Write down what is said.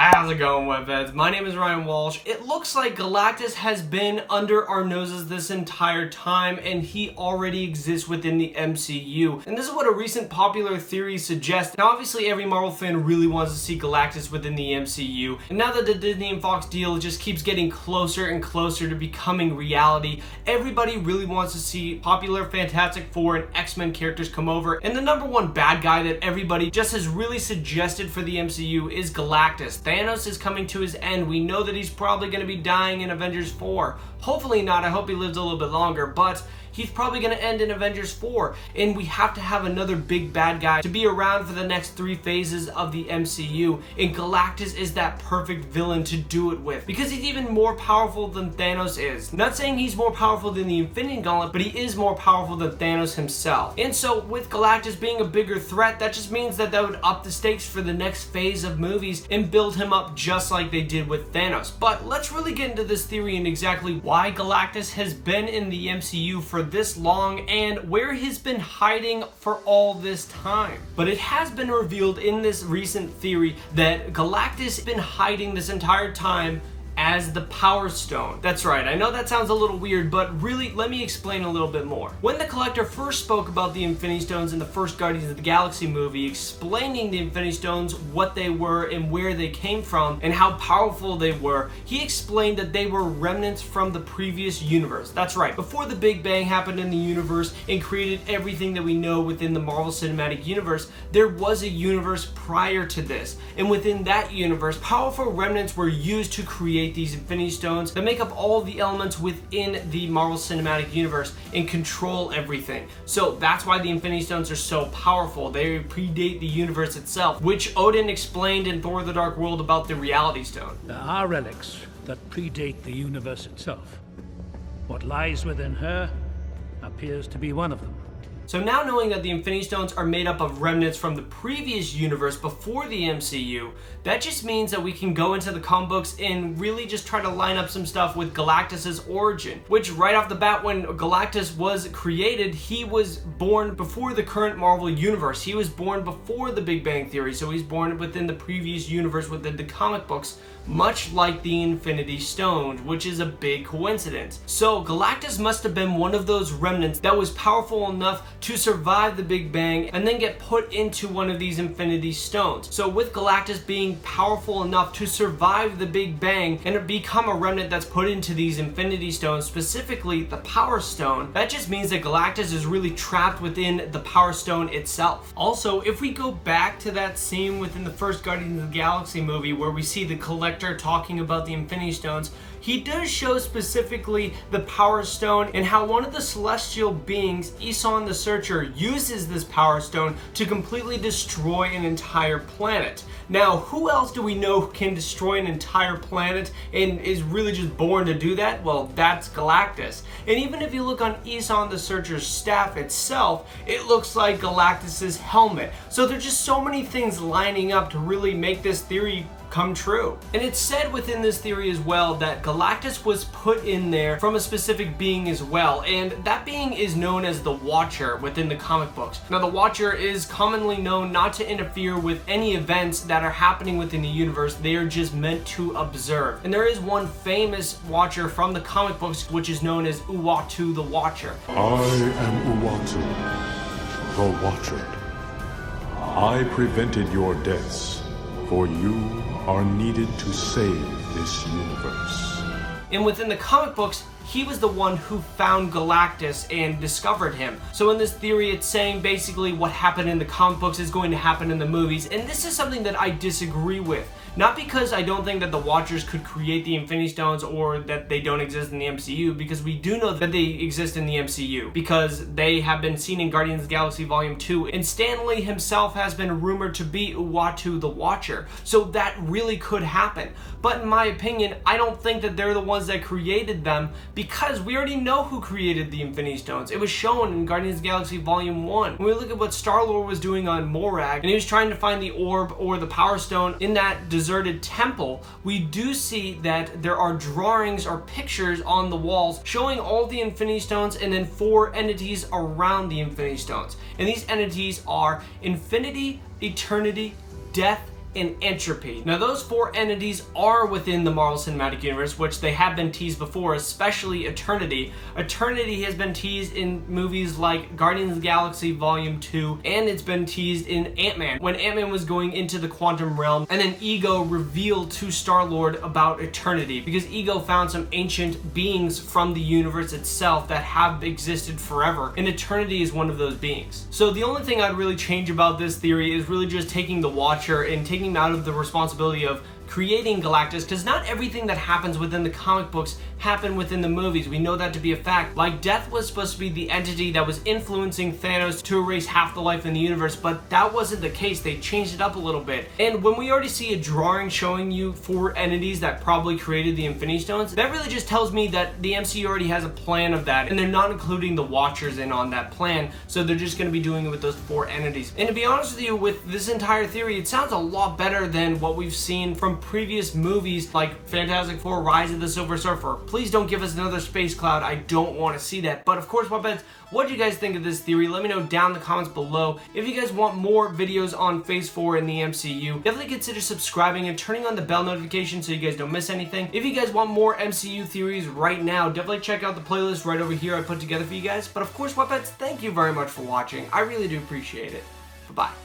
How's it going, Webheads? My name is Ryan Walsh. It looks like Galactus has been under our noses this entire time, and he already exists within the MCU. And this is what a recent popular theory suggests. Now, obviously, every Marvel fan really wants to see Galactus within the MCU. And now that the Disney and Fox deal just keeps getting closer and closer to becoming reality, everybody really wants to see popular Fantastic Four and X-Men characters come over. And the number one bad guy that everybody just has really suggested for the MCU is Galactus. Thanos is coming to his end. We know that he's probably going to be dying in Avengers 4. Hopefully not. I hope he lives a little bit longer, but he's probably going to end in Avengers 4, and we have to have another big bad guy to be around for the next 3 phases of the MCU, and Galactus is that perfect villain to do it with, because he's even more powerful than Thanos is. Not saying he's more powerful than the Infinity Gauntlet, but he is more powerful than Thanos himself. And so with Galactus being a bigger threat, that just means that would up the stakes for the next phase of movies and build him up just like they did with Thanos. But let's really get into this theory and exactly why Galactus has been in the MCU for this long and where he's been hiding for all this time. But it has been revealed in this recent theory that Galactus has been hiding this entire time as the Power Stone. That's right, I know that sounds a little weird, but really, let me explain a little bit more. When the Collector first spoke about the Infinity Stones in the first Guardians of the Galaxy movie, explaining the Infinity Stones, what they were and where they came from, and how powerful they were, he explained that they were remnants from the previous universe. That's right, before the Big Bang happened in the universe and created everything that we know within the Marvel Cinematic Universe, there was a universe prior to this. And within that universe, powerful remnants were used to create these Infinity Stones that make up all the elements within the Marvel Cinematic Universe and control everything. So that's why the Infinity Stones are so powerful. They predate the universe itself, which Odin explained in Thor: The Dark World about the Reality Stone. There are relics that predate the universe itself. What lies within her appears to be one of them. So now knowing that the Infinity Stones are made up of remnants from the previous universe before the MCU, that just means that we can go into the comic books and really just try to line up some stuff with Galactus's origin, which right off the bat, when Galactus was created, he was born before the current Marvel universe. He was born before the Big Bang Theory, so he's born within the previous universe within the comic books, much like the Infinity Stones, which is a big coincidence. So Galactus must have been one of those remnants that was powerful enough to survive the Big Bang and then get put into one of these Infinity Stones. So with Galactus being powerful enough to survive the Big Bang and become a remnant that's put into these Infinity Stones, specifically the Power Stone, that just means that Galactus is really trapped within the Power Stone itself. Also, if we go back to that scene within the first Guardians of the Galaxy movie where we see the Collector talking about the Infinity Stones, he does show specifically the Power Stone and how one of the celestial beings, Isan the Searcher, uses this Power Stone to completely destroy an entire planet. Now, who else do we know can destroy an entire planet and is really just born to do that? Well, that's Galactus. And even if you look on Isan the Searcher's staff itself, it looks like Galactus's helmet. So there's just so many things lining up to really make this theory come true. And it's said within this theory as well that Galactus was put in there from a specific being as well, and that being is known as the Watcher within the comic books. Now, the Watcher is commonly known not to interfere with any events that are happening within the universe. They are just meant to observe. And there is one famous Watcher from the comic books which is known as Uatu the Watcher. I am Uatu, the Watcher. I prevented your deaths, for you are needed to save this universe. And within the comic books, he was the one who found Galactus and discovered him. So in this theory, it's saying basically what happened in the comic books is going to happen in the movies. And this is something that I disagree with. Not because I don't think that the Watchers could create the Infinity Stones or that they don't exist in the MCU, because we do know that they exist in the MCU, because they have been seen in Guardians of the Galaxy Volume 2, and Stan Lee himself has been rumored to be Uatu the Watcher. So that really could happen. But in my opinion, I don't think that they're the ones that created them, because we already know who created the Infinity Stones. It was shown in Guardians of the Galaxy Volume 1. When we look at what Star-Lord was doing on Morag, and he was trying to find the orb or the Power Stone in that deserted temple, we do see that there are drawings or pictures on the walls showing all the Infinity Stones and then 4 entities around the Infinity Stones. And these entities are Infinity, Eternity, Death, and Entropy. Now those 4 entities are within the Marvel Cinematic Universe, which they have been teased before, especially Eternity. Eternity has been teased in movies like Guardians of the Galaxy Volume 2, and it's been teased in Ant-Man, when Ant-Man was going into the quantum realm, and then Ego revealed to Star-Lord about Eternity, because Ego found some ancient beings from the universe itself that have existed forever, and Eternity is one of those beings. So the only thing I'd really change about this theory is really just taking the Watcher and taking him out of the responsibility of creating Galactus, because not everything that happens within the comic books happen within the movies. We know that to be a fact. Like, Death was supposed to be the entity that was influencing Thanos to erase half the life in the universe, but that wasn't the case. They changed it up a little bit. And when we already see a drawing showing you 4 entities that probably created the Infinity Stones, that really just tells me that the MCU already has a plan of that, and they're not including the Watchers in on that plan, so they're just going to be doing it with those 4 entities. And to be honest with you, with this entire theory, it sounds a lot better than what we've seen from previous movies like Fantastic Four, Rise of the Silver Surfer. Please don't give us another space cloud. I don't want to see that. But of course, Webheads, what do you guys think of this theory? Let me know down in the comments below. If you guys want more videos on Phase 4 in the MCU, definitely consider subscribing and turning on the bell notification so you guys don't miss anything. If you guys want more MCU theories right now, definitely check out the playlist right over here I put together for you guys. But of course, Webheads, thank you very much for watching. I really do appreciate it. Bye-bye.